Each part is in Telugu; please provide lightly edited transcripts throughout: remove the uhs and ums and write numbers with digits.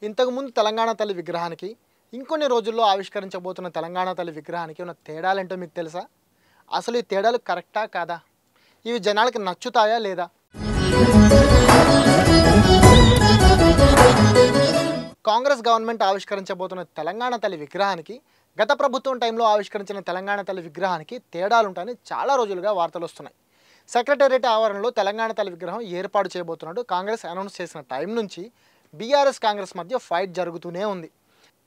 ఇంతకుముందు తెలంగాణ తల్లి విగ్రహానికి ఇంకొన్ని రోజుల్లో ఆవిష్కరించబోతున్న తెలంగాణ తల్లి విగ్రహానికి ఉన్న తేడాలేంటో మీకు తెలుసా? అసలు ఈ తేడాలు కరెక్టా కాదా? ఇవి జనాలకి నచ్చుతాయా లేదా? కాంగ్రెస్ గవర్నమెంట్ ఆవిష్కరించబోతున్న తెలంగాణ తల్లి విగ్రహానికి గత ప్రభుత్వం టైంలో ఆవిష్కరించిన తెలంగాణ తల్లి విగ్రహానికి తేడాలుంటాయని చాలా రోజులుగా వార్తలు వస్తున్నాయి. సెక్రటేరియట్ ఆవరణలో తెలంగాణ తల్లి విగ్రహం ఏర్పాటు చేయబోతున్నట్టు కాంగ్రెస్ అనౌన్స్ చేసిన టైం నుంచి బీఆర్ఎస్ కాంగ్రెస్ మధ్య ఫైట్ జరుగుతూనే ఉంది.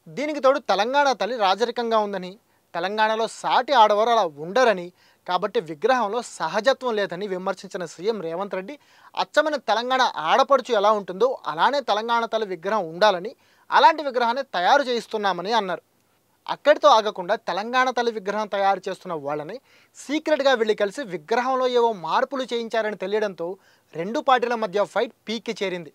దీనికి తోడు తెలంగాణ తల్లి రాజరికంగా ఉందని, తెలంగాణలో సాటి ఆడవారు అలా ఉండరని, కాబట్టి విగ్రహంలో సహజత్వం లేదని విమర్శించిన సీఎం రేవంత్ రెడ్డి అచ్చమైన తెలంగాణ ఆడపడుచు ఎలా ఉంటుందో అలానే తెలంగాణ తల్లి విగ్రహం ఉండాలని, అలాంటి విగ్రహాన్ని తయారు చేయిస్తున్నామని అన్నారు. అక్కడితో ఆగకుండా తెలంగాణ తల్లి విగ్రహం తయారు చేస్తున్న వాళ్ళని సీక్రెట్గా వెళ్ళి కలిసి విగ్రహంలో ఏవో మార్పులు చేయించారని తెలియడంతో రెండు పార్టీల మధ్య ఫైట్ పీక్కి చేరింది.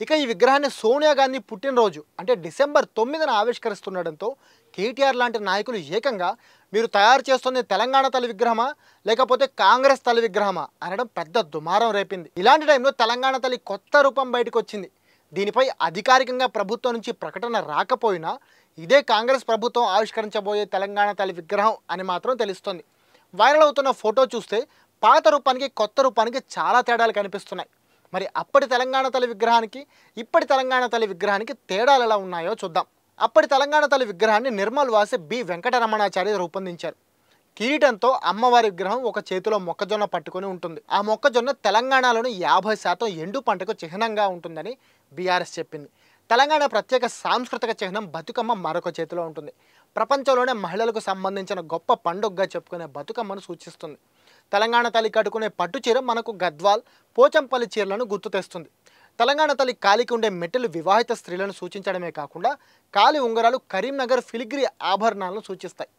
ఇక ఈ విగ్రహాన్ని సోనియా గాంధీ పుట్టినరోజు అంటే డిసెంబర్ 9న ఆవిష్కరిస్తుండడంతో కేటీఆర్ లాంటి నాయకులు ఏకంగా మీరు తయారు చేస్తుంది తెలంగాణ తల్లి విగ్రహమా లేకపోతే కాంగ్రెస్ తల్లి విగ్రహమా అనడం పెద్ద దుమారం రేపింది. ఇలాంటి టైంలో తెలంగాణ తల్లి కొత్త రూపం బయటకు వచ్చింది. దీనిపై అధికారికంగా ప్రభుత్వం నుంచి ప్రకటన రాకపోయినా ఇదే కాంగ్రెస్ ప్రభుత్వం ఆవిష్కరించబోయే తెలంగాణ తల్లి విగ్రహం అని మాత్రం తెలుస్తోంది. వైరల్ అవుతున్న ఫోటో చూస్తే పాత రూపానికి కొత్త రూపానికి చాలా తేడాలు కనిపిస్తున్నాయి. మరి అప్పటి తెలంగాణ తల్లి విగ్రహానికి ఇప్పటి తెలంగాణ తల్లి విగ్రహానికి తేడాలు ఎలా ఉన్నాయో చూద్దాం. అప్పటి తెలంగాణ తల్లి విగ్రహాన్ని నిర్మల్ వాసి బి వెంకటరమణాచారి రూపొందించారు. కిరీటంతో అమ్మవారి విగ్రహం ఒక చేతిలో మొక్కజొన్న పట్టుకొని ఉంటుంది. ఆ మొక్కజొన్న తెలంగాణలోని 50% ఎండు పంటకు చిహ్నంగా ఉంటుందని బీఆర్ఎస్ చెప్పింది. తెలంగాణ ప్రత్యేక సాంస్కృతిక చిహ్నం బతుకమ్మ మరొక చేతిలో ఉంటుంది. ప్రపంచంలోనే మహిళలకు సంబంధించిన గొప్ప పండుగగా చెప్పుకునే బతుకమ్మను సూచిస్తుంది. తెలంగాణ తల్లి కట్టుకునే పట్టు చీర మనకు గద్వాల్, పోచంపల్లి చీరలను గుర్తు తెస్తుంది. తెలంగాణ తల్లి కాలికి ఉండే మెట్టెలు వివాహిత స్త్రీలను సూచించడమే కాకుండా కాలి ఉంగరాలు కరీంనగర్ ఫిలిగ్రీ ఆభరణాలను సూచిస్తాయి.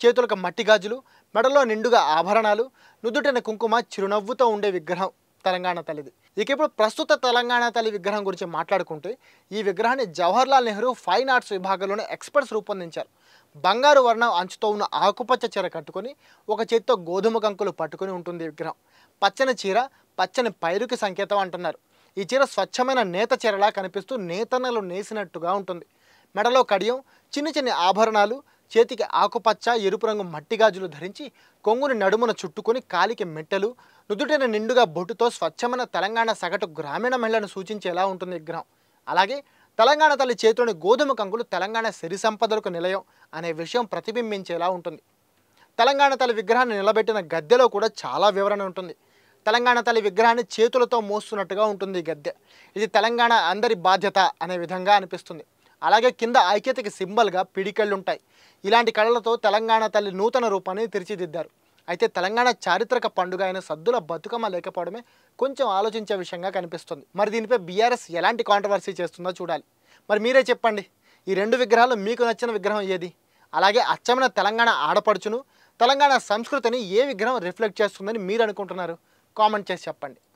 చేతులకు మట్టి గాజులు, మెడలో నిండుగా ఆభరణాలు, నుదుటిన కుంకుమ, చిరునవ్వుతో ఉండే విగ్రహం తెలంగాణ తల్లిది. ఇక ఇప్పుడు ప్రస్తుత తెలంగాణ తల్లి విగ్రహం గురించి మాట్లాడుకుంటే ఈ విగ్రహాన్ని జవహర్లాల్ నెహ్రూ ఫైన్ ఆర్ట్స్ విభాగంలోని ఎక్స్పర్ట్స్ రూపొందించారు. బంగారు వర్ణం అంచుతో ఉన్న ఆకుపచ్చ చీర కట్టుకొని ఒక చేతితో గోధుమ కంకులు పట్టుకుని ఉంటుంది విగ్రహం. పచ్చని చీర పచ్చని పైరుకి సంకేతం అంటున్నారు. ఈ చీర స్వచ్ఛమైన నేత చీరలా కనిపిస్తూ నేతన్నలు నేసినట్టుగా ఉంటుంది. మెడలో కడియం, చిన్ని ఆభరణాలు, చేతికి ఆకుపచ్చ ఎరుపు రంగు మట్టి గాజులు ధరించి కొంగుని నడుమున చుట్టుకొని కాలికి మెట్టెలు, నుదుటిన నిండుగా బొట్టుతో స్వచ్ఛమైన తెలంగాణ సగటు గ్రామీణ మహిళను సూచించేలా ఉంటుంది విగ్రహం. అలాగే తెలంగాణ తల్లి చేతిలోని గోధుమ కంకులు తెలంగాణ సిరి సంపదలకు నిలయం అనే విషయం ప్రతిబింబించేలా ఉంటుంది. తెలంగాణ తల్లి విగ్రహాన్ని నిలబెట్టిన గద్దెలో కూడా చాలా వివరణ ఉంటుంది. తెలంగాణ తల్లి విగ్రహాన్ని చేతులతో మోస్తున్నట్టుగా ఉంటుంది ఈ గద్దె. ఇది తెలంగాణ అందరి బాధ్యత అనే విధంగా అనిపిస్తుంది. అలాగే కింద ఐక్యతకి సింబల్గా పిడికళ్ళు ఉంటాయి. ఇలాంటి కళలతో తెలంగాణ తల్లి నూతన రూపాన్ని తీర్చిదిద్దారు. అయితే తెలంగాణ చారిత్రక పండుగ అయిన సద్దుల బతుకమ్మ లేకపోవడమే కొంచెం ఆలోచించే విషయంగా కనిపిస్తుంది. మరి దీనిపై బీఆర్ఎస్ ఎలాంటి కాంట్రవర్సీ చేస్తుందో చూడాలి. మరి మీరే చెప్పండి, ఈ రెండు విగ్రహాలు మీకు నచ్చిన విగ్రహం ఏది? అలాగే అచ్చమైన తెలంగాణ ఆడపడుచును, తెలంగాణ సంస్కృతిని ఏ విగ్రహం రిఫ్లెక్ట్ చేస్తుందని మీరు అనుకుంటున్నారు? కామెంట్ చేసి చెప్పండి.